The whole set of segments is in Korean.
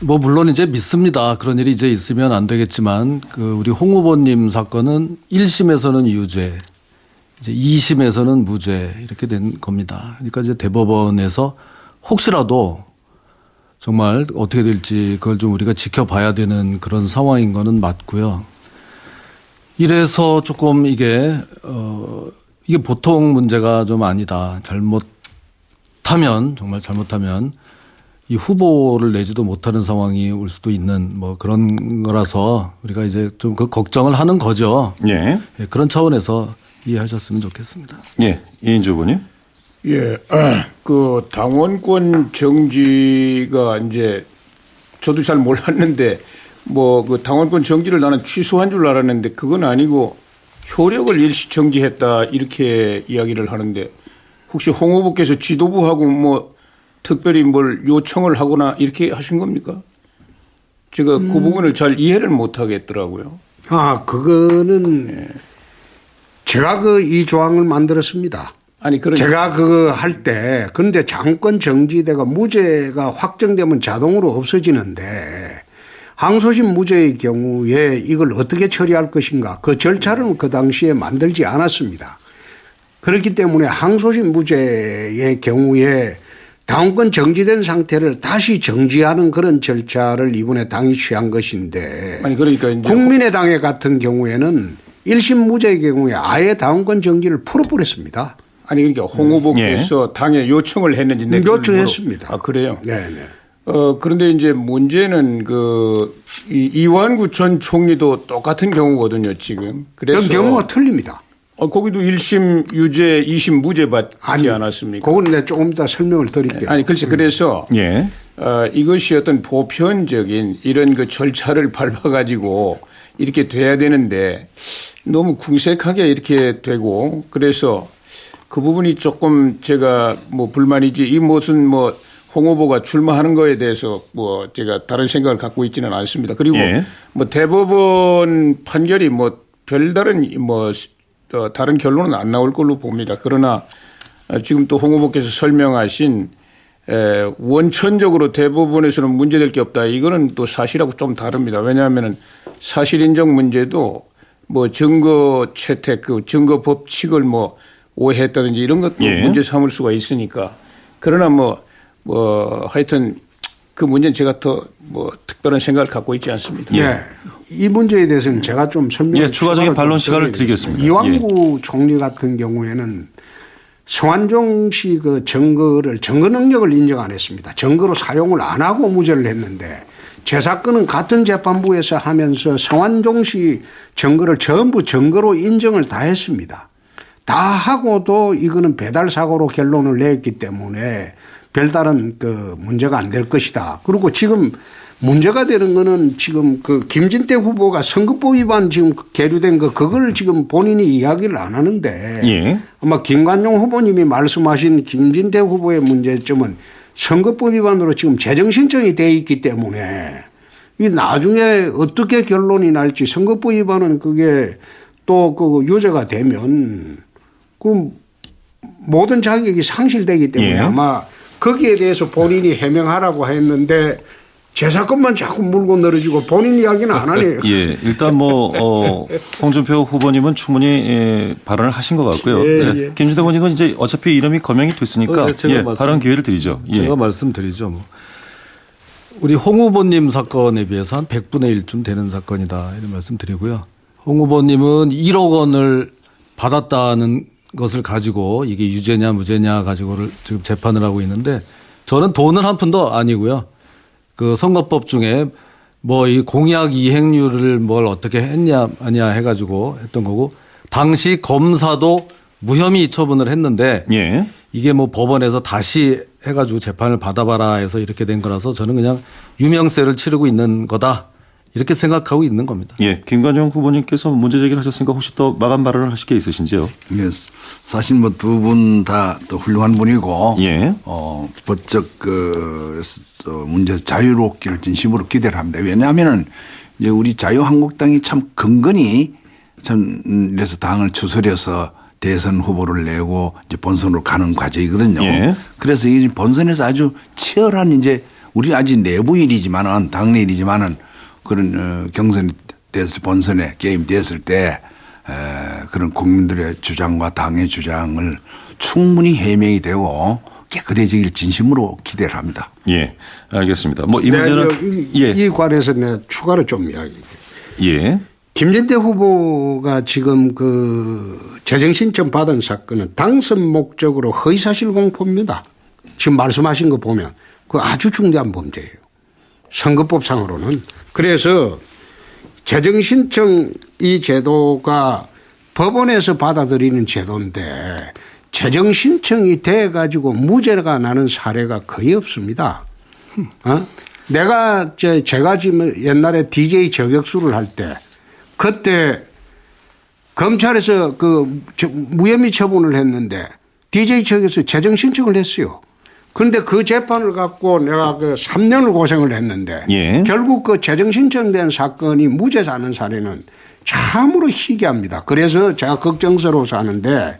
뭐 물론 이제 믿습니다. 그런 일이 이제 있으면 안 되겠지만 그 우리 홍 후보님 사건은 1심에서는 유죄, 이제 2심에서는 무죄 이렇게 된 겁니다. 그러니까 이제 대법원에서 혹시라도 정말 어떻게 될지 그걸 좀 우리가 지켜봐야 되는 그런 상황인 거는 맞고요. 이래서 조금 이게 보통 문제가 좀 아니다. 잘못하면 정말 잘못하면 이 후보를 내지도 못하는 상황이 올 수도 있는 뭐 그런 거라서 우리가 이제 좀 그 걱정을 하는 거죠. 예. 예, 그런 차원에서 이해하셨으면 좋겠습니다. 예, 이인주 후보님. 예, 그 당원권 정지가 이제 저도 잘 몰랐는데 뭐 그 당원권 정지를 나는 취소한 줄 알았는데 그건 아니고 효력을 일시 정지했다 이렇게 이야기를 하는데 혹시 홍 후보께서 지도부하고 뭐 특별히 뭘 요청을 하거나 이렇게 하신 겁니까? 제가 그 부분을 잘 이해를 못 하겠더라고요. 그거는 제가 이 조항을 만들었습니다. 아니, 그러니까. 제가 그거 할 때, 그런데 당권 정지되고 무죄가 확정되면 자동으로 없어지는데 항소심 무죄의 경우에 이걸 어떻게 처리할 것인가 그 절차를 그 당시에 만들지 않았습니다. 그렇기 때문에 항소심 무죄의 경우에 당권 정지된 상태를 다시 정지하는 그런 절차를 이번에 당이 취한 것인데 아니, 그러니까 이제 국민의당 같은 경우에는 1심 무죄의 경우에 아예 당권 정지를 풀어버렸습니다. 아니 그러니까 홍 후보께서 당에 요청을 했는지 요청했습니다. 그래요? 네네. 그런데 이제 문제는 이완구 전 총리도 똑같은 경우거든요, 지금. 그래서 그 경우가 틀립니다. 거기도 1심 유죄, 2심 무죄 받지 않았습니까? 그건 내가 조금 이따 설명을 드릴게요. 아니, 글쎄, 그래서 예. 이것이 어떤 보편적인 이런 그 절차를 밟아가지고 이렇게 돼야 되는데 너무 궁색하게 이렇게 되고 그래서 그 부분이 조금 제가 뭐 불만이지 이 무슨 뭐 홍 후보가 출마하는 거에 대해서 뭐 제가 다른 생각을 갖고 있지는 않습니다. 그리고 예. 뭐 대법원 판결이 뭐 별다른 뭐 다른 결론은 안 나올 걸로 봅니다. 그러나 지금 또 홍 후보께서 설명하신 원천적으로 대법원에서는 문제될 게 없다. 이거는 또 사실하고 좀 다릅니다. 왜냐하면 사실 인정 문제도 뭐 증거 채택, 그 증거 법칙을 뭐 오해했다든지 이런 것도 예. 문제 삼을 수가 있으니까. 그러나 뭐 하여튼 그 문제는 제가 더 뭐 특별한 생각을 갖고 있지 않습니다. 예. 이 문제에 대해서는 제가 좀 설명을 추가적인 반론 시간을 드리겠습니다. 이완구 총리 같은 경우에는 성완종 씨 그 증거 능력을 인정 안 했습니다. 증거로 사용을 안 하고 무죄를 했는데 제 사건은 같은 재판부에서 하면서 성완종 씨 증거를 전부 증거로 인정을 다 했습니다. 다 하고도 이거는 배달 사고로 결론을 냈기 때문에 별다른 그 문제가 안 될 것이다. 그리고 지금 문제가 되는 거는 지금 그 김진태 후보가 선거법 위반 지금 계류된 그걸 지금 본인이 이야기를 안 하는데 예. 아마 김관용 후보님이 말씀하신 김진태 후보의 문제점은 선거법 위반으로 지금 재정 신청이 돼 있기 때문에 이 나중에 어떻게 결론이 날지 선거법 위반은 그게 또 그 유죄가 되면 그 모든 자격이 상실되기 때문에 예. 아마 거기에 대해서 본인이 해명하라고 했는데 제 사건만 자꾸 물고 늘어지고 본인 이야기는 안 하네요. 예, 일단 뭐 홍준표 후보님은 충분히 발언을 하신 것 같고요. 예, 네. 예. 김진태 후보님은 이제 어차피 이름이 거명이 됐으니까 발언 기회를 드리죠. 제가 말씀드리죠. 뭐. 우리 홍 후보님 사건에 비해서 한 100분의 1쯤 되는 사건이다 이런 말씀드리고요. 홍 후보님은 1억 원을 받았다는 것을 가지고 이게 유죄냐 무죄냐 가지고를 지금 재판을 하고 있는데 저는 돈은 한 푼도 아니고요. 그 선거법 중에 뭐 이 공약 이행률을 뭘 어떻게 했냐 아니냐 해가지고 했던 거고 당시 검사도 무혐의 처분을 했는데 예. 이게 뭐 법원에서 다시 해가지고 재판을 받아봐라 해서 이렇게 된 거라서 저는 그냥 유명세를 치르고 있는 거다 이렇게 생각하고 있는 겁니다. 예, 김관영 후보님께서 문제 제기를 하셨으니까 혹시 또 마감 발언을 하실 게 있으신지요? 예, 사실 뭐 두 분 다 또 훌륭한 분이고, 예. 법적 문제 자유롭기를 진심으로 기대를 합니다. 왜냐하면은 이제 우리 자유한국당이 참 근근히 참 이래서 당을 추스려서 대선 후보를 내고 이제 본선으로 가는 과정이거든요. 예. 그래서 이 본선에서 아주 치열한 이제 우리 아직 내부 일이지만은 당내 일이지만은 그런 경선이 됐을 때 본선에 게임 됐을 때 그런 국민들의 주장과 당의 주장을 충분히 해명이 되고 깨끗해지길 진심으로 기대를 합니다. 예, 알겠습니다. 뭐 이 네, 문제는 이 관해서 내가 추가로 좀 이야기할게요. 예, 김진태 후보가 지금 그 재정 신청 받은 사건은 당선 목적으로 허위사실 공표입니다. 지금 말씀하신 거 보면 그 아주 중대한 범죄예요. 선거법상으로는. 그래서 재정 신청 이 제도가 법원에서 받아들이는 제도인데 재정 신청이 돼 가지고 무죄가 나는 사례가 거의 없습니다. 제가 지금 옛날에 DJ 저격수를 할 때 그때 검찰에서 그 무혐의 처분을 했는데 DJ 저격수 재정 신청을 했어요. 그런데 그 재판을 갖고 내가 그 3년을 고생을 했는데 예. 결국 그 재정 신청된 사건이 무죄라는 사례는 참으로 희귀합니다. 그래서 제가 걱정스러워서 하는데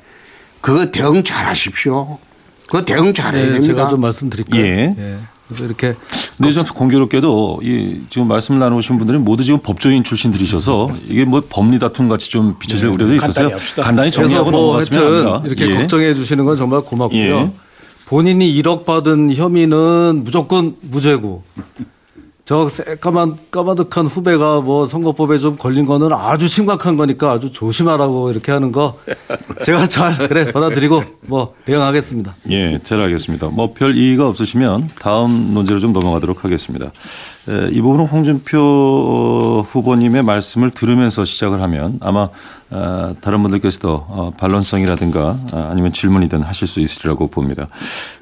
그거 대응 잘 하십시오. 그거 대응 잘해야 됩니다. 제가 좀 말씀드릴까요? 예. 그래서 이렇게 근데 좀 공교롭게도 이 지금 말씀을 나누신 분들이 모두 지금 법조인 출신들이셔서 이게 뭐 법리 다툼 같이 좀 비춰질 우려도 있어서요. 간단히 그래서 정리하고 뭐 넘어갔으면 하여튼 합니다. 이렇게 예. 걱정해 주시는 건 정말 고맙고요. 예. 본인이 1억 받은 혐의는 무조건 무죄고 저 까마득한 후배가 뭐 선거법에 좀 걸린 거는 아주 심각한 거니까 아주 조심하라고 이렇게 하는 거 제가 잘 그래 받아들이고 뭐 대응하겠습니다. 예, 잘 알겠습니다. 뭐 별 이의가 없으시면 다음 논제로 좀 넘어가도록 하겠습니다. 이 부분은 홍준표 후보님의 말씀을 들으면서 시작을 하면 아마 다른 분들께서도 반론성이라든가 아니면 질문이든 하실 수 있으리라고 봅니다.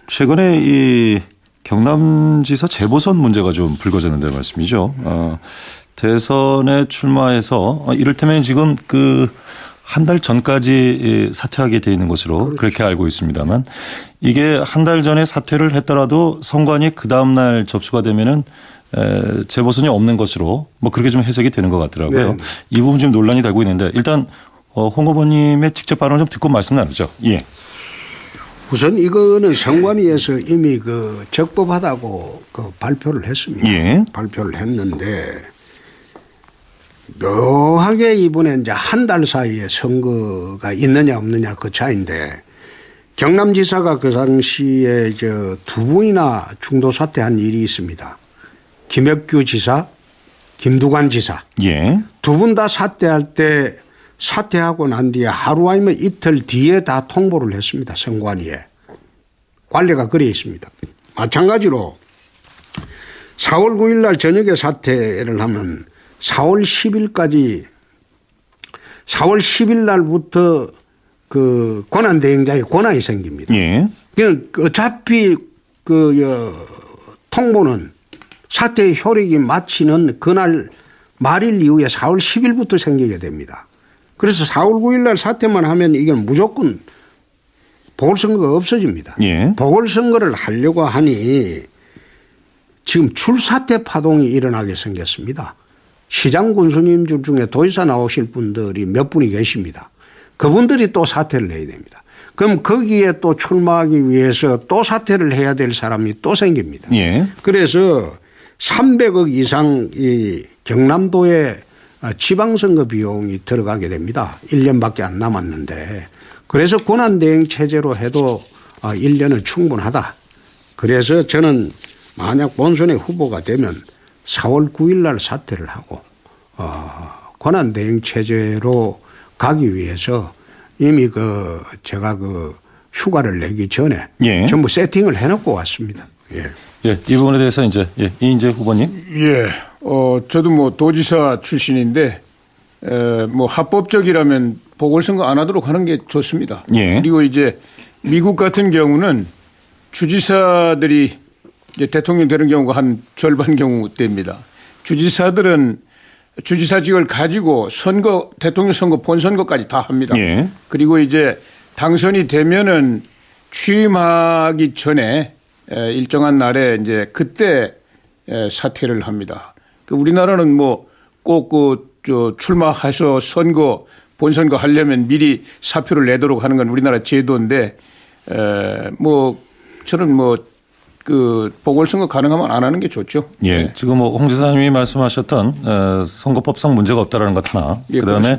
최근에 이 경남지사 재보선 문제가 좀 불거졌는데 말씀이죠. 대선에 출마해서 이를테면 지금 그 한 달 전까지 사퇴하게 돼 있는 것으로 그렇게 알고 있습니다만 이게 한 달 전에 사퇴를 했더라도 선관위 그 다음 날 접수가 되면은 재보선이 없는 것으로 뭐 그렇게 좀 해석이 되는 것 같더라고요. 네. 이 부분 지금 논란이 되고 있는데 일단 홍 후보님의 직접 발언을 좀 듣고 말씀 나누죠. 예. 우선 이거는 선관위에서 이미 그 적법하다고 그 발표를 했습니다. 예. 발표를 했는데 묘하게 이번에 이제 한 달 사이에 선거가 있느냐 없느냐 그 차이인데 경남지사가 그 당시에 두 분이나 중도 사퇴한 일이 있습니다. 김혁규 지사, 김두관 지사. 예. 두 분 다 사퇴할 때 사퇴하고 난 뒤에 하루 아니면 이틀 뒤에 다 통보를 했습니다. 선관위에. 관례가 그래 있습니다. 마찬가지로 4월 9일 날 저녁에 사퇴를 하면 4월 10일 날부터 그 권한대행자의 권한이 생깁니다. 예. 어차피 통보는 사퇴의 효력이 마치는 그날 말일 이후에 4월 10일부터 생기게 됩니다. 그래서 4월 9일 날 사퇴만 하면 이건 무조건 보궐선거가 없어집니다. 예. 보궐선거를 하려고 하니 지금 출사퇴 파동이 일어나게 생겼습니다. 시장 군수님들 중에 도지사 나오실 분들이 몇 분이 계십니다. 그분들이 또 사퇴를 해야 됩니다. 그럼 거기에 또 출마하기 위해서 또 사퇴를 해야 될 사람이 또 생깁니다. 예. 그래서 300억 이상 이 경남도에 지방선거 비용이 들어가게 됩니다. 1년밖에 안 남았는데. 그래서 권한대행 체제로 해도 1년은 충분하다. 그래서 저는 만약 본선에 후보가 되면 4월 9일 날 사퇴를 하고 권한대행 체제로 가기 위해서 이미 제가 휴가를 내기 전에 예. 전부 세팅을 해놓고 왔습니다. 예. 예, 이 부분에 대해서 이제 이인재 후보님. 예, 저도 뭐 도지사 출신인데 뭐 합법적이라면 보궐선거 안 하도록 하는 게 좋습니다. 예. 그리고 이제 미국 같은 경우는 주지사들이 이제 대통령 되는 경우가 한 절반 경우 됩니다. 주지사들은 주지사직을 가지고 대통령 선거, 본선거까지 다 합니다. 예. 그리고 이제 당선이 되면은 취임하기 전에 일정한 날에 이제 그때 사퇴를 합니다. 우리나라는 뭐 꼭 출마해서 본선거 하려면 미리 사표를 내도록 하는 건 우리나라 제도인데 뭐 저는 뭐 그 보궐선거 가능하면 안 하는 게 좋죠. 예, 지금 뭐 홍 지사님이 말씀하셨던 선거법상 문제가 없다라는 것 하나, 예, 그다음에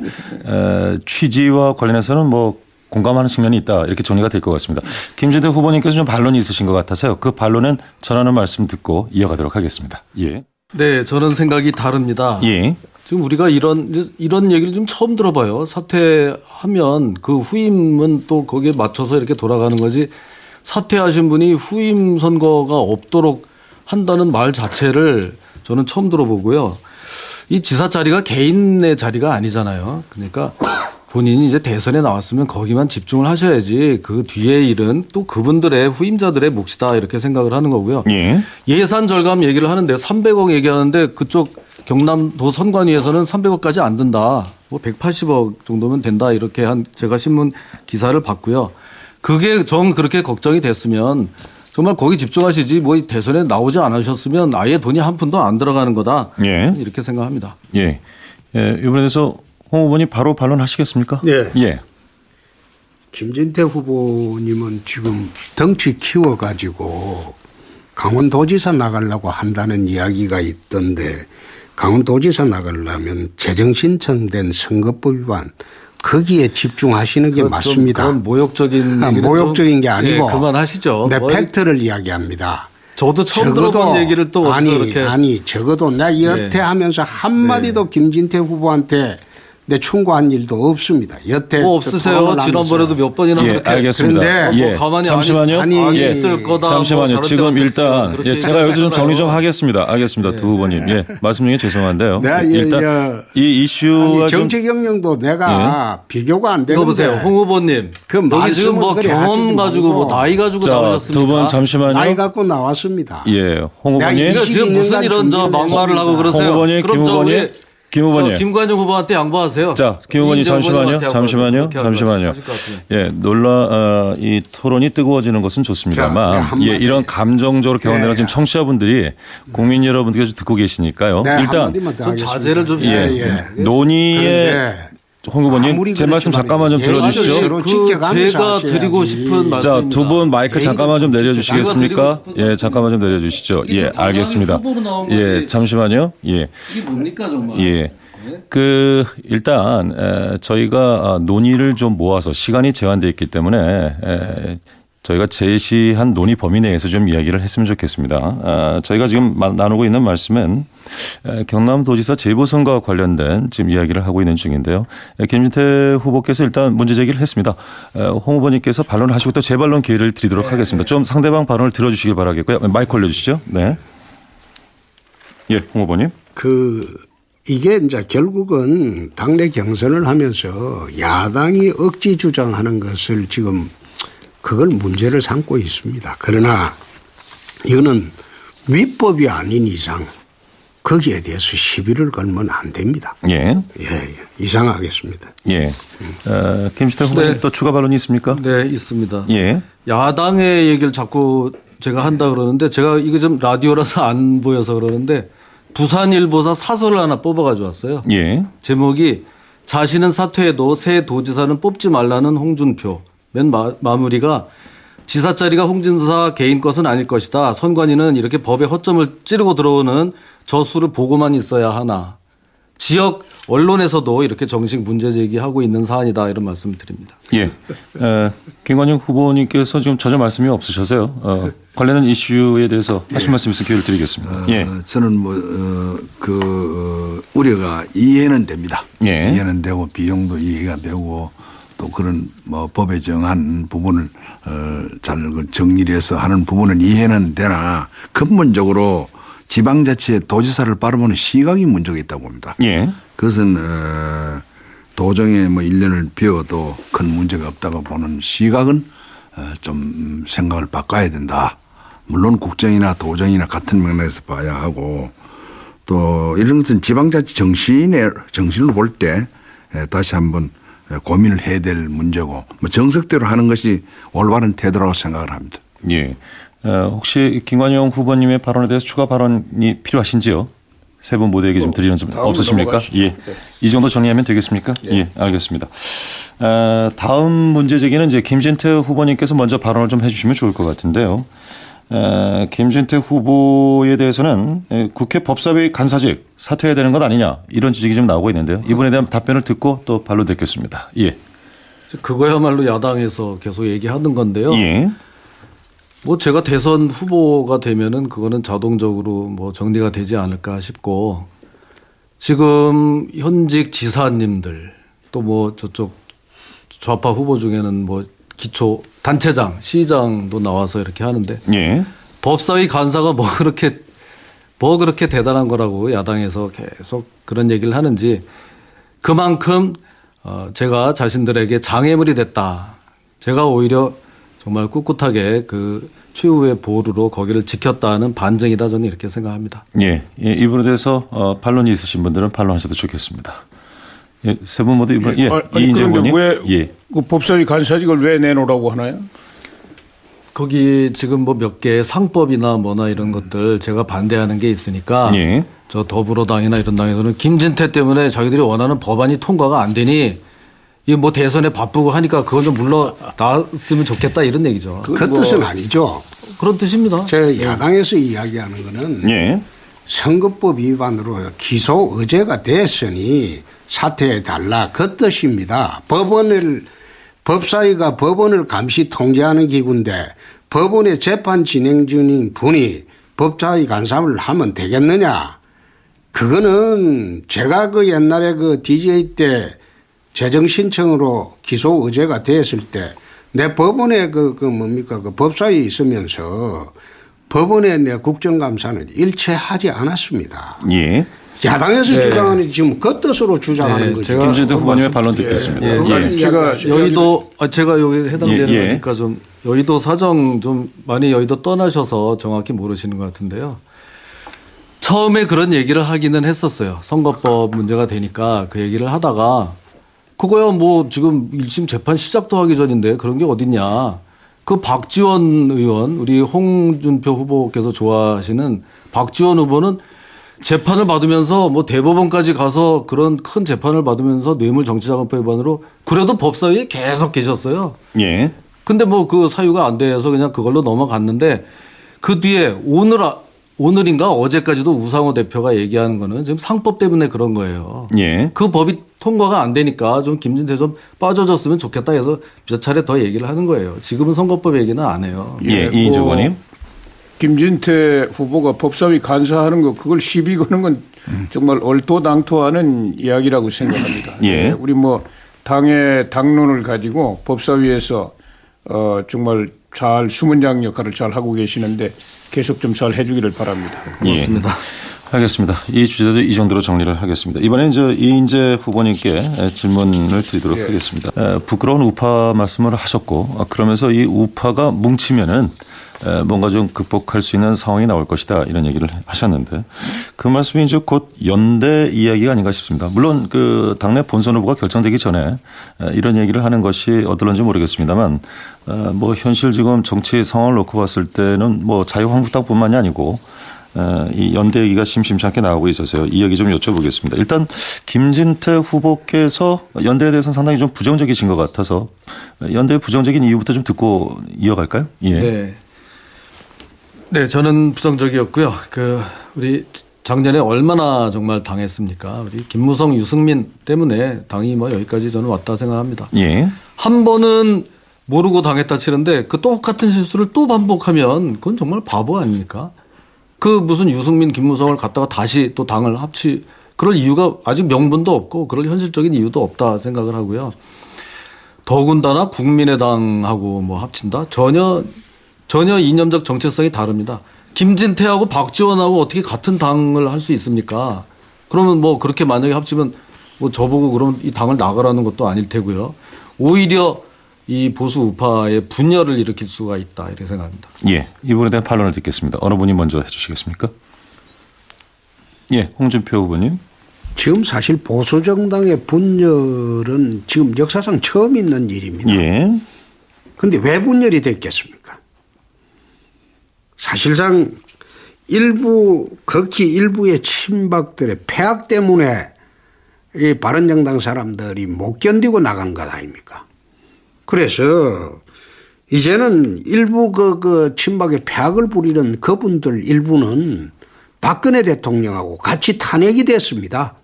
취지와 관련해서는 뭐 공감하는 측면이 있다 이렇게 정리가 될 것 같습니다. 김진태 후보님께서 좀 반론이 있으신 것 같아서요. 그 반론은 전하는 말씀 듣고 이어가도록 하겠습니다. 예, 네, 저는 생각이 다릅니다. 예, 지금 우리가 이런 얘기를 좀 처음 들어봐요. 사퇴하면 그 후임은 또 거기에 맞춰서 이렇게 돌아가는 거지. 사퇴하신 분이 후임 선거가 없도록 한다는 말 자체를 저는 처음 들어보고요. 이 지사 자리가 개인의 자리가 아니잖아요. 그러니까 본인이 이제 대선에 나왔으면 거기만 집중을 하셔야지 그 뒤에 일은 또 그분들의 후임자들의 몫이다 이렇게 생각을 하는 거고요. 예, 예산 절감 얘기를 하는데 300억 얘기하는데 그쪽 경남도 선관위에서는 300억까지 안 든다. 뭐 180억 정도면 된다 이렇게 한 제가 신문 기사를 봤고요. 그게 그렇게 걱정이 됐으면 정말 거기 집중하시지 뭐 대선에 나오지 않으셨으면 아예 돈이 한 푼도 안 들어가는 거다. 예. 이렇게 생각합니다. 예, 이번에 대해서 홍 후보님 바로 반론하시겠습니까? 네. 예, 김진태 후보님은 지금 덩치 키워가지고 강원도지사 나가려고 한다는 이야기가 있던데 강원도지사 나가려면 재정신청된 선거법 위반 거기에 집중하시는 게 맞습니다. 그건 모욕적인 얘기는 모욕적인 게 좀, 아니고 예, 그만하시죠. 내 뭐 팩트를 이야기합니다. 저도 처음 들어본 얘기를 또 이렇게 아니 적어도 나 여태 하면서 한마디도 김진태 후보한테 내 충고한 일도 없습니다. 여태 뭐 없으세요. 지난번에도 몇 번이나 예, 그렇게 알겠습니다. 그런데 예, 뭐 가만히 잠시만요. 아니 예, 있을 거다. 잠시만요. 뭐 다른 지금 데가 일단 없어요. 그렇게 제가 여기서 좀 얘기하잖아요. 정리 좀 하겠습니다. 알겠습니다. 두 후보님. 예, 말씀 중에 죄송한데요. 네, 일단 이 이슈가 좀 정치 경영도 내가 비교가 안 되는데. 이거 보세요. 홍 후보님. 그 여기 지금 뭐 말씀을 그래 경험 하시지 가지고 뭐 말고. 나이 가지고 자, 나오셨습니까? 두 분 잠시만요. 나이 갖고 나왔습니다. 예, 홍 내가 후보님. 이거 지금 무슨 22년간 이런 저 막말을 하고 준비를 그러세요? 홍 후보님, 그럼 김 저 후보님. 우리 김 후보님. 김관영 후보한테 양보하세요. 자, 김 후보님 이인정 잠시만요. 후보님한테 잠시만요. 양보하세요. 잠시만요. 하실 것 같아요. 예, 이 토론이 뜨거워지는 것은 자, 좋습니다만, 네, 한마디. 예, 이런 감정적으로 격언되는 네. 지금 청취자분들이 국민 여러분들께서 좀 듣고 계시니까요. 네, 일단 한마디만 더 좀 하겠습니다. 자제를 좀 예, 해주세요. 논의의 그런데 홍 후보님 아무리 제 말씀 그렇지만 잠깐만 좀 예의를 들어주시죠. 서로 지켜가면서 제가 하셔야지. 드리고 싶은 말씀. 자, 두 분 마이크 잠깐만 좀 내려주시겠습니까? 드리고 싶은 예, 잠깐만 좀 내려주시죠. 이게 예, 좀 당황이 알겠습니다. 후보로 나온 예, 거지. 잠시만요. 예. 이게 뭡니까 정말? 예. 일단 저희가 논의를 좀 모아서 시간이 제한되어 있기 때문에 저희가 제시한 논의 범위 내에서 좀 이야기를 했으면 좋겠습니다. 저희가 지금 나누고 있는 말씀은 경남도지사 재보선과 관련된 지금 이야기를 하고 있는 중인데요. 김진태 후보께서 일단 문제 제기를 했습니다. 홍 후보님께서 반론을 하시고 또 재반론 기회를 드리도록 하겠습니다. 좀 상대방 발언을 들어주시길 바라겠고요. 마이크 올려주시죠. 네. 예, 홍 후보님. 이게 이제 결국은 당내 경선을 하면서 야당이 억지 주장하는 것을 지금 그걸 문제를 삼고 있습니다. 그러나 이거는 위법이 아닌 이상 거기에 대해서 시비를 걸면 안 됩니다. 예. 이상하겠습니다. 예. 김진태 후보님 네. 또 추가 발언이 있습니까? 네, 있습니다. 예. 야당의 얘기를 자꾸 제가 한다 그러는데 제가 이거 좀 라디오라서 안 보여서 그러는데 부산일보사 사설을 하나 뽑아가지고 왔어요. 예. 제목이 자신은 사퇴해도 새 도지사는 뽑지 말라는 홍준표. 맨 마무리가 지사 자리가 홍진사 개인 것은 아닐 것이다. 선관위는 이렇게 법에 허점을 찌르고 들어오는 저 수를 보고만 있어야 하나. 지역 언론에서도 이렇게 정식 문제 제기하고 있는 사안이다 이런 말씀을 드립니다. 예. 김관영 후보님께서 지금 전혀 말씀이 없으셔서요. 관련된 이슈에 대해서 하실 말씀 있으면 기회를 드리겠습니다. 예. 저는 우려가 이해는 됩니다. 예. 이해는 되고 비용도 이해가 되고 또 그런 법에 정한 부분을 잘 정리를 해서 하는 부분은 이해는 되나 근본적으로 지방자치의 도지사를 바라보는 시각이 문제가 있다고 봅니다. 예. 그것은 도정에 1년을 비워도 큰 문제가 없다고 보는 시각은 좀 생각을 바꿔야 된다. 물론 국정이나 도정이나 같은 맥락에서 봐야 하고 또 이런 것은 지방자치 정신으로 볼 때 다시 한번 고민을 해야 될 문제고 정석대로 하는 것이 올바른 태도라고 생각을 합니다. 예. 혹시 김관영 후보님의 발언에 대해서 추가 발언이 필요하신지요? 세 분 모두에게 좀 드리는 점 없으십니까? 넘어가시죠. 예. 이 정도 정리하면 되겠습니까? 예, 알겠습니다. 다음 문제 제기는 이제 김진태 후보님께서 먼저 발언을 좀 해주시면 좋을 것 같은데요. 김진태 후보에 대해서는 국회 법사위 간사직 사퇴해야 되는 것 아니냐 이런 지적이 좀 나오고 있는데요. 이번에 대한 답변을 듣고 또 반론 듣겠습니다. 예. 그거야말로 야당에서 계속 얘기하는 건데요. 예. 뭐 제가 대선 후보가 되면은 그거는 자동적으로 뭐 정리가 되지 않을까 싶고 지금 현직 지사님들 또 뭐 저쪽 좌파 후보 중에는 뭐 기초 단체장, 시장도 나와서 이렇게 하는데 예. 법사위 간사가 뭐 그렇게 대단한 거라고 야당에서 계속 그런 얘기를 하는지 그만큼 제가 자신들에게 장애물이 됐다. 제가 오히려 정말 꿋꿋하게 그 최후의 보루로 거기를 지켰다는 반증이다 저는 이렇게 생각합니다. 예. 예. 이 부분에 대해서 반론이 있으신 분들은 반론하셔도 좋겠습니다. 예. 세 분 모두 이번 이인재 그런데 의원님. 왜 예. 그 법사위 간사직을 왜 내놓으라고 하나요? 거기 지금 뭐 몇 개 상법이나 뭐나 이런 것들 제가 반대하는 게 있으니까 예. 저 더불어당이나 이런 당에서는 김진태 때문에 자기들이 원하는 법안이 통과가 안 되니 이 뭐 대선에 바쁘고 하니까 그건 좀 물러났으면 좋겠다 이런 얘기죠. 그 뜻은 아니죠. 그런 뜻입니다. 제 야당에서 이야기하는 거는 예. 선거법 위반으로 기소 의제가 됐으니 사퇴해달라 그 뜻입니다. 법사위가 법원을 감시 통제하는 기구인데 법원의 재판 진행 중인 분이 법사위 간사를 하면 되겠느냐. 그거는 제가 그 옛날에 그 DJ 때 재정 신청으로 기소 의제가 됐을 때 내 법원에 그 법사위 있으면서 법원의 내 국정감사는 일체하지 않았습니다. 예. 야당에서 주장하는 지금 그 뜻으로 주장하는 거죠. 제가 김진태 후보님의 반론 듣겠습니다. 예. 제가 여기 해당되는 예. 거니까 좀 여의도 사정 좀 많이 여의도 떠나셔서 정확히 모르시는 것 같은데요. 처음에 그런 얘기를 하기는 했었어요. 선거법 문제가 되니까 그 얘기를 하다가 그거야 뭐 지금 1심 재판 시작도 하기 전인데 그런 게 어딨냐. 그 박지원 의원 우리 홍준표 후보께서 좋아하시는 박지원 후보는 재판을 받으면서 뭐 대법원까지 가서 그런 큰 재판을 받으면서 뇌물정치자금법 위반으로 그래도 법사위에 계속 계셨어요. 예. 근데 뭐 그 사유가 안 돼서 그냥 그걸로 넘어갔는데 그 뒤에 오늘인가 어제까지도 우상호 대표가 얘기하는 거는 지금 상법 때문에 그런 거예요. 예. 그 법이 통과가 안 되니까 좀 김진태 좀 빠져줬으면 좋겠다 해서 몇 차례 더 얘기를 하는 거예요. 지금은 선거법 얘기는 안 해요. 예. 이인재 의원님. 김진태 후보가 법사위 간사하는 거 그걸 시비 거는 건 정말 얼토당토하는 이야기라고 생각합니다. 예. 우리 뭐 당의 당론을 가지고 법사위에서 정말 잘 수문장 역할을 잘 하고 계시는데 계속 좀 잘 해주기를 바랍니다. 고맙습니다. 알겠습니다. 이 주제도 이 정도로 정리를 하겠습니다. 이번엔 이인재 후보님께 질문을 드리도록 하겠습니다. 부끄러운 우파 말씀을 하셨고 그러면서 이 우파가 뭉치면은 뭔가 좀 극복할 수 있는 상황이 나올 것이다 이런 얘기를 하셨는데 그 말씀이 이제 곧 연대 이야기가 아닌가 싶습니다. 물론 그 당내 본선 후보가 결정되기 전에 이런 얘기를 하는 것이 어떨런지 모르겠습니다만 뭐 현실 지금 정치 상황을 놓고 봤을 때는 뭐 자유한국당뿐만이 아니고 이 연대 얘기가 심심치 않게 나오고 있어서요. 이 얘기 좀 여쭤보겠습니다. 일단 김진태 후보께서 연대에 대해서는 상당히 좀 부정적이신 것 같아서 연대의 부정적인 이유부터 좀 듣고 이어갈까요? 예. 네, 저는 부정적이었고요. 우리 작년에 얼마나 정말 당했습니까? 우리 김무성, 유승민 때문에 당이 뭐 여기까지 저는 왔다 생각합니다. 예. 한 번은 모르고 당했다 치는데 그 똑같은 실수를 또 반복하면 그건 정말 바보 아닙니까? 그 무슨 유승민, 김무성을 갖다가 다시 또 당을 그럴 이유가 아직 명분도 없고 그럴 현실적인 이유도 없다 생각을 하고요. 더군다나 국민의당하고 뭐 합친다? 전혀 이념적 정체성이 다릅니다. 김진태하고 박지원하고 어떻게 같은 당을 할 수 있습니까? 그러면 뭐 그렇게 만약에 합치면 뭐 저보고 그러면 이 당을 나가라는 것도 아닐 테고요. 오히려 이 보수 우파의 분열을 일으킬 수가 있다 이렇게 생각합니다. 예, 이 부분에 대한 반론을 듣겠습니다. 어느 분이 먼저 해주시겠습니까? 예, 홍준표 후보님. 지금 사실 보수 정당의 분열은 지금 역사상 처음 있는 일입니다. 예. 그런데 왜 분열이 됐겠습니까? 사실상 극히 일부의 친박들의 폐악 때문에 이 바른정당 사람들이 못 견디고 나간 것 아닙니까? 그래서 이제는 일부 그 친박의 폐악을 부리는 그분들 일부는 박근혜 대통령하고 같이 탄핵이 됐습니다.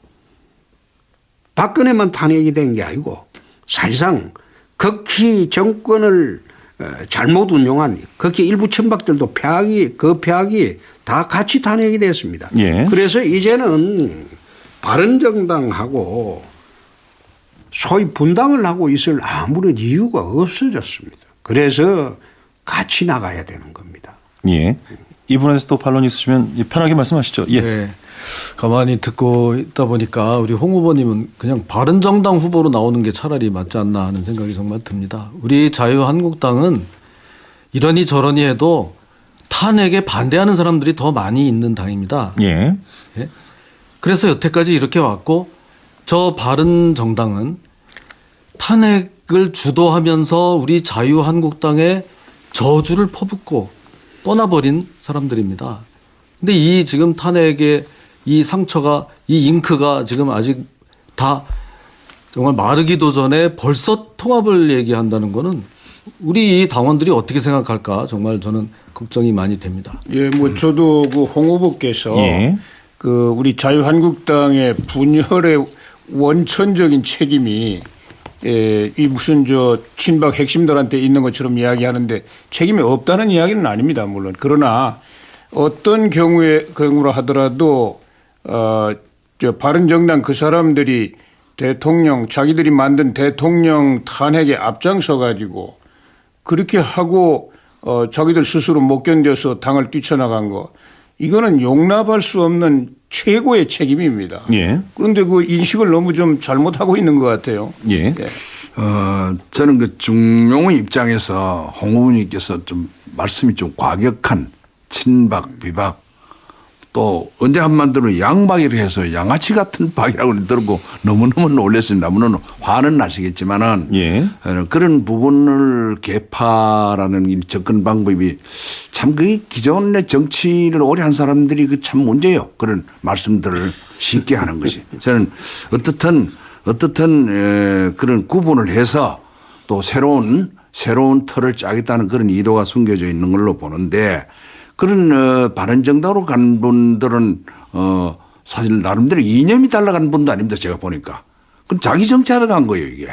박근혜만 탄핵이 된 게 아니고 사실상 극히 정권을 잘못 운용한 극히 일부 친박들도 그 폐악이 다 같이 탄핵이 됐습니다. 예. 그래서 이제는 바른정당하고 소위 분당을 하고 있을 아무런 이유가 없어졌습니다. 그래서 같이 나가야 되는 겁니다. 예. 이 부분에서 또 반론 있으시면 편하게 말씀하시죠. 예. 네. 가만히 듣고 있다 보니까 우리 홍 후보님은 그냥 바른정당 후보로 나오는 게 차라리 맞지 않나 하는 생각이 정말 듭니다. 우리 자유한국당은 이러니 저러니 해도 탄핵에 반대하는 사람들이 더 많이 있는 당입니다. 예. 예? 그래서 여태까지 이렇게 왔고 저 바른정당은 탄핵을 주도하면서 우리 자유한국당의 저주를 퍼붓고 떠나버린 사람들입니다. 근데 이 지금 탄핵의 이 상처가 이 잉크가 지금 아직 다 정말 마르기도 전에 벌써 통합을 얘기한다는 거는 우리 이 당원들이 어떻게 생각할까 정말 저는 걱정이 많이 됩니다. 예, 뭐 저도 그 홍 후보께서 예. 그 우리 자유한국당의 분열의 원천적인 책임이 이 무슨 저 친박 핵심들한테 있는 것처럼 이야기하는데 책임이 없다는 이야기는 아닙니다. 물론 그러나 어떤 경우라 하더라도 저 바른정당 그 사람들이 대통령 자기들이 만든 대통령 탄핵에 앞장서 가지고 그렇게 하고 자기들 스스로 못 견뎌서 당을 뛰쳐나간 거 이거는 용납할 수 없는 최고의 책임입니다. 예. 그런데 그 인식을 너무 좀 잘못하고 있는 것 같아요. 예. 저는 그 중용의 입장에서 홍 후보님께서 좀 말씀이 좀 과격한 친박, 비박 또 언제 한번 들으면 양박이라고 해서 양아치 같은 박이라고 들고 너무너무 놀랐습니다. 물론 화는 나시겠지만은 예. 그런 부분을 개파라는 접근 방법이 참 그 기존의 정치를 오래 한 사람들이 그 참 문제예요. 그런 말씀들을 쉽게 하는 것이. 저는 어떻든 그런 구분을 해서 또 새로운 틀을 짜겠다는 그런 의도가 숨겨져 있는 걸로 보는데 그런 바른정당으로 간 분들은 사실 나름대로 이념이 달라간 분도 아닙니다. 제가 보니까. 그럼 자기 정치하러 간 거예요 이게.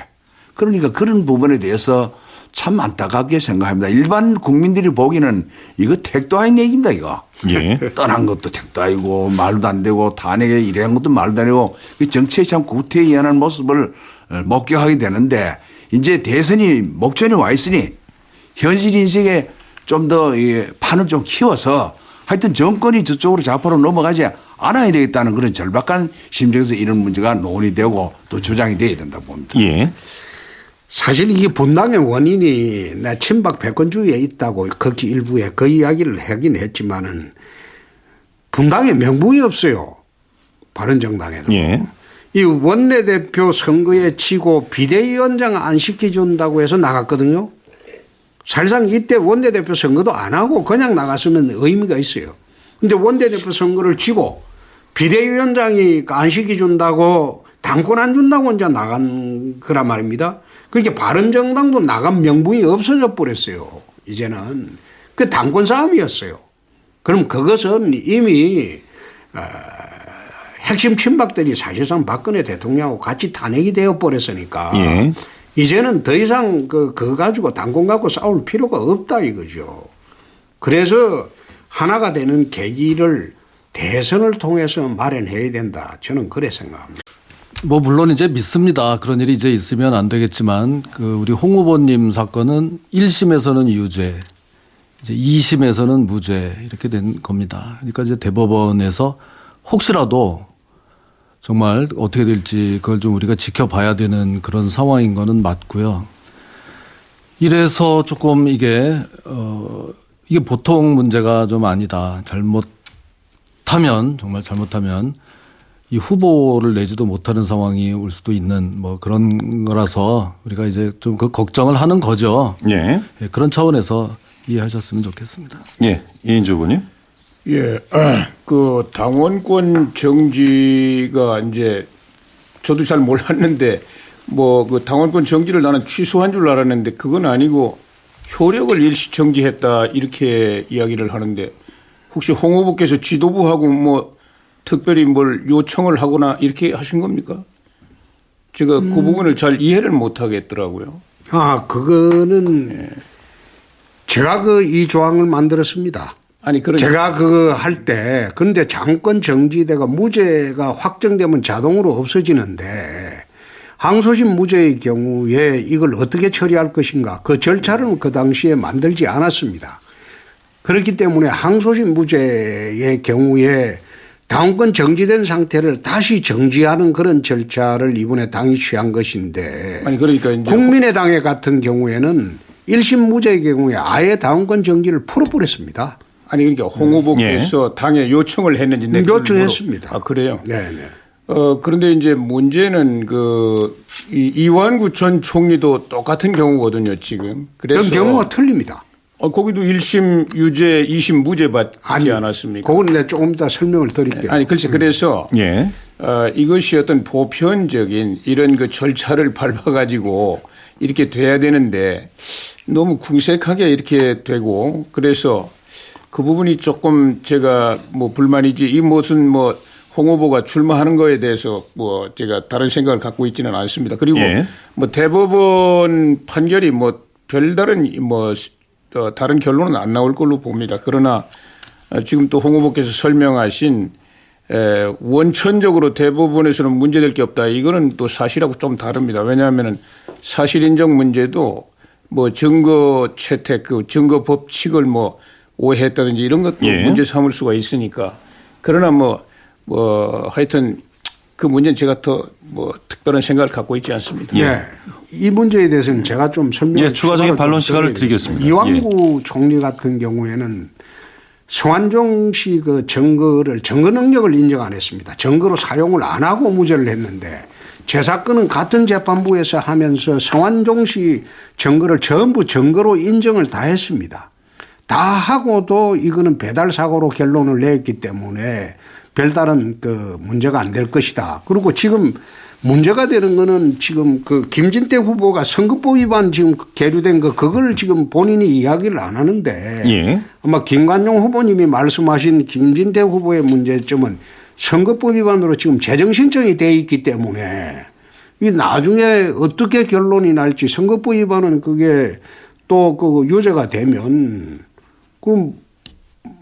그러니까 그런 부분에 대해서 참 안타깝게 생각합니다. 일반 국민들이 보기에는 이거 택도 아닌 얘기입니다 이거. 예. 떠난 것도 택도 아니고 말도 안 되고 탄핵에 일한 것도 말도 안 되고 정치에 참 구태의연한 모습을 목격하게 되는데 이제 대선이 목전에 와 있으니 현실 인식에 좀 더 판을 좀 키워서 하여튼 정권이 저쪽으로 좌파로 넘어가지 않아야 되겠다는 그런 절박한 심정에서 이런 문제가 논의되고 또 주장이 돼야 된다고 봅니다. 예. 사실 이게 분당의 원인이 내 친박 패권주의에 있다고 극히 일부에 그 이야기를 하긴 했지만은 분당에 명분이 없어요. 바른정당에도. 예. 이 원내대표 선거에 치고 비대위원장 안 시켜준다고 해서 나갔거든요. 사실상 이때 원내대표 선거도 안 하고 그냥 나갔으면 의미가 있어요. 근데 원내대표 선거를 치고 비대위원장이 안 시켜준다고 당권 안 준다고 혼자 나간 거란 말입니다. 그러니까 바른정당도 나간 명분이 없어져 버렸어요. 이제는. 그 당권 싸움이었어요. 그럼 그것은 이미 핵심 친박들이 사실상 박근혜 대통령하고 같이 탄핵이 되어 버렸으니까 예. 이제는 더 이상 그거 가지고 당권 갖고 싸울 필요가 없다 이거죠. 그래서 하나가 되는 계기를 대선을 통해서 마련해야 된다. 저는 그래 생각합니다. 뭐 물론 이제 믿습니다. 그런 일이 이제 있으면 안 되겠지만 그 우리 홍 후보님 사건은 1심에서는 유죄, 이제 2심에서는 무죄 이렇게 된 겁니다. 그러니까 이제 대법원에서 혹시라도 정말 어떻게 될지 그걸 좀 우리가 지켜봐야 되는 그런 상황인 거는 맞고요. 이래서 조금 이게 보통 문제가 좀 아니다. 잘못하면 정말 잘못하면 이 후보를 내지도 못하는 상황이 올 수도 있는 뭐 그런 거라서 우리가 이제 좀 그 걱정을 하는 거죠. 예. 예, 그런 차원에서 이해하셨으면 좋겠습니다. 예. 이인주 후보님. 예, 그 당원권 정지가 이제 저도 잘 몰랐는데 뭐 그 당원권 정지를 나는 취소한 줄 알았는데 그건 아니고 효력을 일시 정지했다 이렇게 이야기를 하는데 혹시 홍 후보께서 지도부하고 뭐 특별히 뭘 요청을 하거나 이렇게 하신 겁니까? 제가 그 부분을 잘 이해를 못 하겠더라고요. 그거는 제가 이 조항을 만들었습니다. 아니, 그러니까. 제가 그거 할 때, 그런데 장권 정지되가 무죄가 확정되면 자동으로 없어지는데, 항소심 무죄의 경우에 이걸 어떻게 처리할 것인가, 그 절차를 그 당시에 만들지 않았습니다. 그렇기 때문에 항소심 무죄의 경우에 당권 정지된 상태를 다시 정지하는 그런 절차를 이번에 당이 취한 것인데, 아니, 그러니까 이제 국민의당의 같은 경우에는 1심 무죄의 경우에 아예 당권 정지를 풀어버렸습니다. 아니, 그러니까 홍 후보께서 당에 요청을 했는지 요청했습니다. 그래요? 네네. 그런데 이제 문제는 이완구 전 총리도 똑같은 경우거든요, 지금. 그래서. 그런 경우가 틀립니다. 거기도 1심 유죄, 2심 무죄 받지 않았습니까? 그건 내가 조금 이따 설명을 드릴게요. 아니, 글쎄, 그래서. 예. 이것이 어떤 보편적인 이런 그 절차를 밟아가지고 이렇게 돼야 되는데 너무 궁색하게 이렇게 되고 그래서 그 부분이 조금 제가 뭐 불만이지 이 무슨 뭐 홍 후보가 출마하는 거에 대해서 뭐 제가 다른 생각을 갖고 있지는 않습니다. 그리고 예. 뭐 대법원 판결이 뭐 별다른 뭐 다른 결론은 안 나올 걸로 봅니다. 그러나 지금 또 홍 후보께서 설명하신 원천적으로 대법원에서는 문제될 게 없다. 이거는 또 사실하고 좀 다릅니다. 왜냐하면 사실 인정 문제도 뭐 증거 채택, 그 증거 법칙을 뭐 오해했다든지 이런 것도 예. 문제 삼을 수가 있으니까. 그러나 뭐 하여튼 그 문제는 제가 더 뭐 특별한 생각을 갖고 있지 않습니다. 예. 이 문제에 대해서는 제가 좀 설명을 예, 추가적인 반론 시간을 드리겠습니다. 이완구 총리 같은 경우에는 성완종 씨 그 증거 능력을 인정 안 했습니다. 증거로 사용을 안 하고 무죄를 했는데 제 사건은 같은 재판부에서 하면서 성완종 씨 증거를 전부 증거로 인정을 다 했습니다. 다 하고도 이거는 배달 사고로 결론을 냈기 때문에 별다른 그 문제가 안 될 것이다. 그리고 지금 문제가 되는 거는 지금 그 김진태 후보가 선거법 위반 지금 계류된 그걸 지금 본인이 이야기를 안 하는데 예. 아마 김관용 후보님이 말씀하신 김진태 후보의 문제점은 선거법 위반으로 지금 재정 신청이 돼 있기 때문에 이 나중에 어떻게 결론이 날지 선거법 위반은 그게 또 그 유죄가 되면 그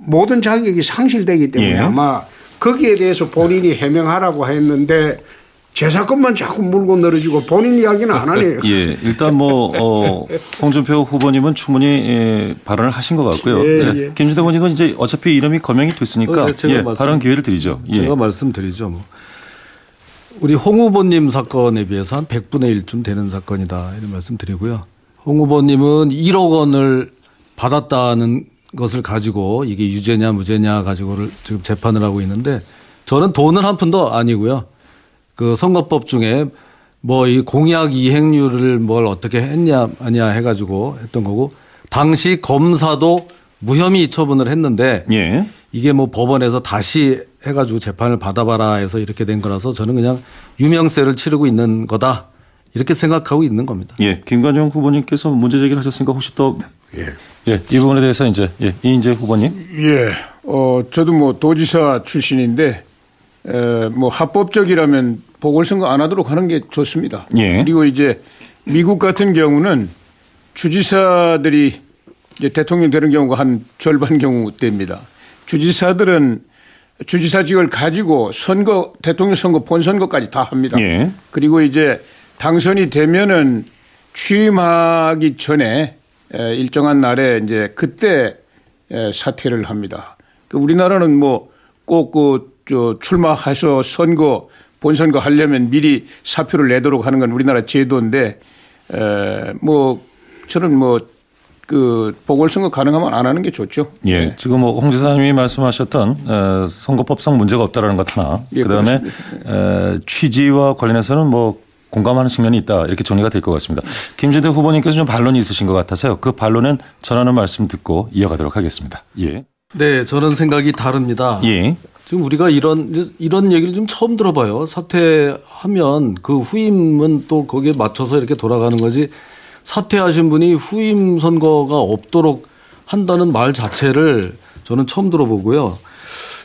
모든 자격이 상실되기 때문에 예. 아마 거기에 대해서 본인이 해명하라고 했는데 제 사건만 자꾸 물고 늘어지고 본인 이야기는 안 하네요. 예, 일단 뭐 홍준표 후보님은 충분히 발언을 하신 것 같고요. 예, 예. 예. 김진태 의원님은 이제 어차피 이름이 거명이 됐으니까 네, 제가 예, 발언 기회를 드리죠. 예. 제가 말씀드리죠. 뭐. 우리 홍 후보님 사건에 비해서 한 100분의 1쯤 되는 사건이다 이런 말씀드리고요. 홍 후보님은 1억 원을 받았다는 것을 가지고 이게 유죄냐 무죄냐 가지고를 지금 재판을 하고 있는데 저는 돈은 한 푼도 아니고요. 그 선거법 중에 뭐 이 공약 이행률을 뭘 어떻게 했냐 아니냐 해가지고 했던 거고 당시 검사도 무혐의 처분을 했는데 예. 이게 뭐 법원에서 다시 해가지고 재판을 받아봐라 해서 이렇게 된 거라서 저는 그냥 유명세를 치르고 있는 거다 이렇게 생각하고 있는 겁니다. 예, 김관영 후보님께서 문제 제기를 하셨으니까 혹시 또 예, 이 부분에 대해서 이제 이인재 후보님. 예, 저도 뭐 도지사 출신인데 뭐 합법적이라면 보궐선거 안 하도록 하는 게 좋습니다. 예. 그리고 이제 미국 같은 경우는 주지사들이 이제 대통령 되는 경우가 한 절반 경우 됩니다. 주지사들은 주지사직을 가지고 선거, 대통령 선거, 본선거까지 다 합니다. 예. 그리고 이제 당선이 되면은 취임하기 전에 일정한 날에 이제 그때 사퇴를 합니다. 우리나라는 뭐 꼭 출마해서 선거, 본선거 하려면 미리 사표를 내도록 하는 건 우리나라 제도인데 뭐 저는 뭐 그 보궐선거 가능하면 안 하는 게 좋죠. 예, 네. 지금 뭐 홍 지사님이 말씀하셨던 선거법상 문제가 없다라는 것 하나, 예, 그다음에 취지와 관련해서는 뭐 공감하는 측면이 있다 이렇게 정리가 될 것 같습니다. 김진태 후보님께서 좀 반론이 있으신 것 같아서요. 그 반론은 전하는 말씀 듣고 이어가도록 하겠습니다. 예. 네, 저는 생각이 다릅니다. 예. 지금 우리가 이런 얘기를 좀 처음 들어봐요. 사퇴하면 그 후임은 또 거기에 맞춰서 이렇게 돌아가는 거지. 사퇴하신 분이 후임 선거가 없도록 한다는 말 자체를 저는 처음 들어보고요.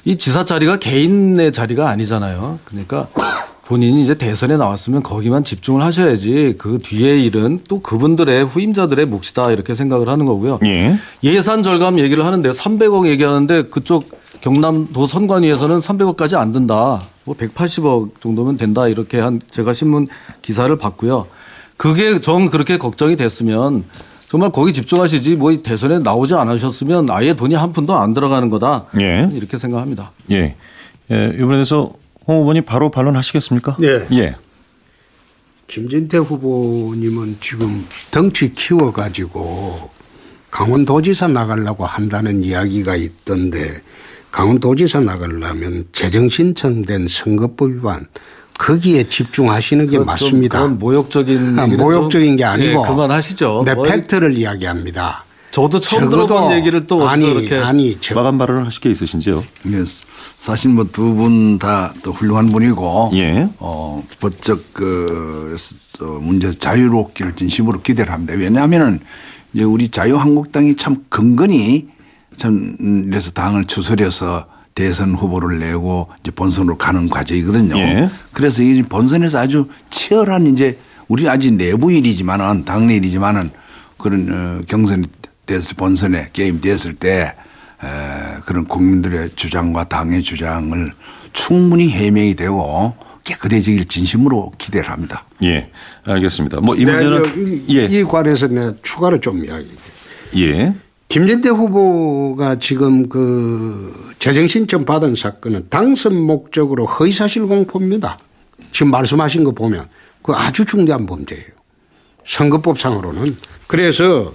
이 지사 자리가 개인의 자리가 아니잖아요. 그러니까 본인이 이제 대선에 나왔으면 거기만 집중을 하셔야지 그 뒤에 일은 또 그분들의 후임자들의 몫이다 이렇게 생각을 하는 거고요. 예. 예산 절감 얘기를 하는데 300억 얘기하는데 그쪽 경남도 선관위에서는 300억까지 안 든다. 뭐 180억 정도면 된다 이렇게 한 제가 신문 기사를 봤고요. 그게 정 그렇게 걱정이 됐으면 정말 거기 집중하시지 뭐 대선에 나오지 않으셨으면 아예 돈이 한 푼도 안 들어가는 거다. 예. 이렇게 생각합니다. 예. 이번에 대해서 홍 후보님 바로 반론하시겠습니까? 네. 예. 김진태 후보님은 지금 덩치 키워가지고 강원도지사 나가려고 한다는 이야기가 있던데 강원도지사 나가려면 재정신청된 선거법 위반 거기에 집중하시는 게 맞습니다. 그건 모욕적인 얘기는 모욕적인 게 좀, 아니고 예, 그만하시죠. 내 뭐 팩트를 이야기합니다. 저도 처음 적어도 들어본 얘기를 또 어디서 이렇게 마감 발언을 하실 게 있으신지요? 예, 사실 뭐 두 분 다 또 훌륭한 분이고, 예. 법적 문제 자유롭기를 진심으로 기대를 합니다. 왜냐하면은 이제 우리 자유한국당이 참 근근히 참 이래서 당을 추스려서 대선 후보를 내고 이제 본선으로 가는 과정이거든요. 예. 그래서 이 본선에서 아주 치열한 이제 우리 아직 내부 일이지만은 당내 일이지만은 그런 경선이 됐을 본선에 게임 됐을 때 그런 국민들의 주장과 당의 주장을 충분히 해명이 되고 깨끗해지길 진심으로 기대를 합니다. 예. 알겠습니다. 뭐 이 문제는 이 관해서 내가 추가로 좀 이야기해. 예. 김진태 후보가 지금 그 재정신청 받은 사건은 당선 목적으로 허위사실 공표입니다. 지금 말씀하신 거 보면 그 아주 중대한 범죄예요. 선거법상으로는. 그래서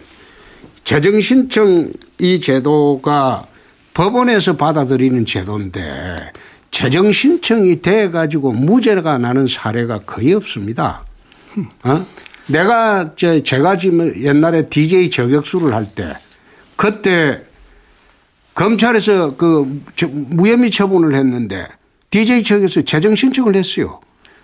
재정신청 이 제도가 법원에서 받아들이는 제도인데 재정신청이 돼 가지고 무죄가 나는 사례가 거의 없습니다. 제가 지금 옛날에 DJ 저격수를 할 때 그때 검찰에서 그 무혐의 처분을 했는데 DJ 저격수 재정신청을 했어요.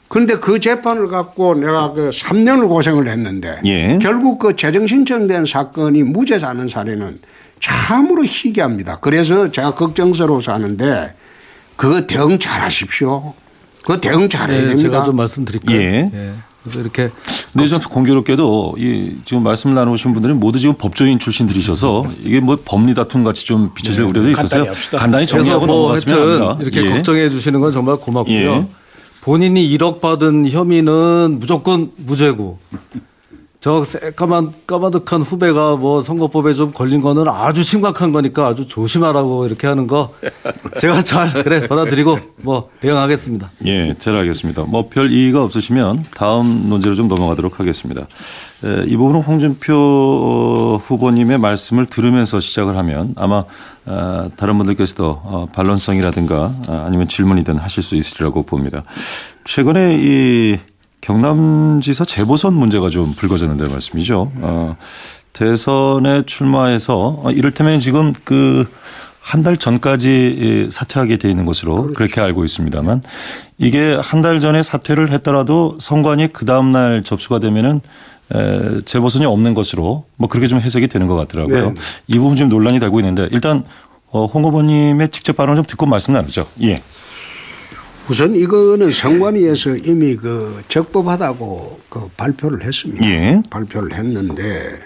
그런데 그 재판을 갖고 내가 그 3년을 고생을 했는데 예. 결국 그 재정신청된 사건이 무죄라는 사례는 참으로 희귀합니다. 그래서 제가 걱정스러워서 하는데 그거 대응 잘 하십시오. 그거 대응 잘해야 됩니다. 제가 좀 말씀드릴까요? 예. 그래서 이렇게 근데 좀 공교롭게도 지금 말씀 나누신 분들은 모두 지금 법조인 출신들이셔서 이게 뭐 법리 다툼 같이 좀 비춰질 우려도 있었어요. 간단히 정리하고 넘어갔으면 합니다. 이렇게 예. 걱정해 주시는 건 정말 고맙고요. 예. 본인이 1억 받은 혐의는 무조건 무죄고 저 까마득한 후배가 뭐 선거법에 좀 걸린 거는 아주 심각한 거니까 아주 조심하라고 이렇게 하는 거 제가 잘 받아들이고 뭐 대응하겠습니다. 예, 잘 알겠습니다. 뭐 별 이의가 없으시면 다음 논제로 좀 넘어가도록 하겠습니다. 이 부분은 홍준표 후보님의 말씀을 들으면서 시작을 하면 아마 다른 분들께서도 반론성이라든가 아니면 질문이든 하실 수 있으리라고 봅니다. 최근에 이 경남지사 재보선 문제가 좀 불거졌는데 말씀이죠. 대선에 출마해서 이를테면 지금 그 한 달 전까지 사퇴하게 돼 있는 것으로 그렇게 알고 있습니다만 이게 한 달 전에 사퇴를 했더라도 선관위 그 다음 날 접수가 되면은 재보선이 없는 것으로 뭐 그렇게 좀 해석이 되는 것 같더라고요. 네. 이 부분 좀 논란이 되고 있는데 일단 홍 후보님의 직접 발언 좀 듣고 말씀 나누죠. 예. 우선 이거는 선관위에서 이미 그 적법하다고 그 발표를 했습니다. 예. 발표를 했는데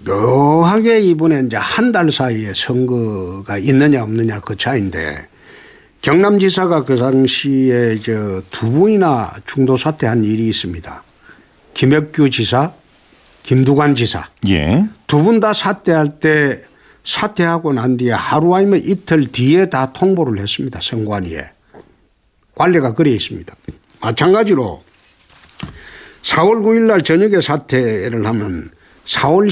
묘하게 이번에 이제 한 달 사이에 선거가 있느냐 없느냐 그 차이인데 경남지사가 그 당시에 두 분이나 중도 사퇴한 일이 있습니다. 김혁규 지사, 김두관 지사. 예. 두 분 다 사퇴할 때 사퇴하고 난 뒤에 하루 아니면 이틀 뒤에 다 통보를 했습니다. 선관위에. 관례가 그래 있습니다. 마찬가지로 4월 9일 날 저녁에 사퇴를 하면 4월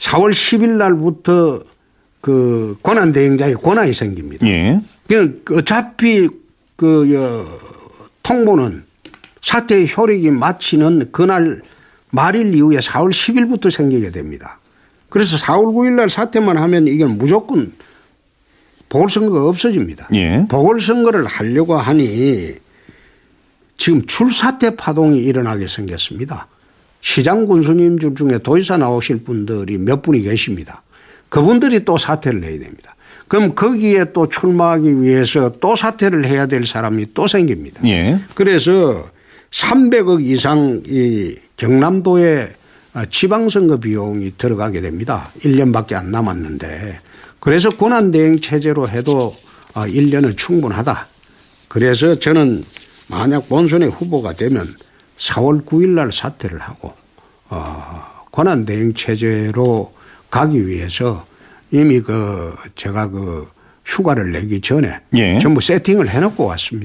10일 날부터 그 권한대행자의 권한이 생깁니다. 예. 어차피 통보는 사퇴의 효력이 마치는 그날 말일 이후에 4월 10일부터 생기게 됩니다. 그래서 4월 9일 날 사퇴만 하면 이건 무조건 보궐선거가 없어집니다. 예. 보궐선거를 하려고 하니 지금 출사퇴 파동이 일어나게 생겼습니다. 시장 군수님들 중에 도지사 나오실 분들이 몇 분이 계십니다. 그분들이 또 사퇴를 해야 됩니다. 그럼 거기에 또 출마하기 위해서 또 사퇴를 해야 될 사람이 또 생깁니다. 예. 그래서 300억 이상 이 경남도에 지방선거 비용이 들어가게 됩니다. 1년밖에 안 남았는데. 그래서 권한대행 체제로 해도 1년은 충분하다. 그래서 저는 만약 본선에 후보가 되면 4월 9일 날 사퇴를 하고 권한대행 체제로 가기 위해서 이미 제가 휴가를 내기 전에 예. 전부 세팅을 해놓고 왔습니다.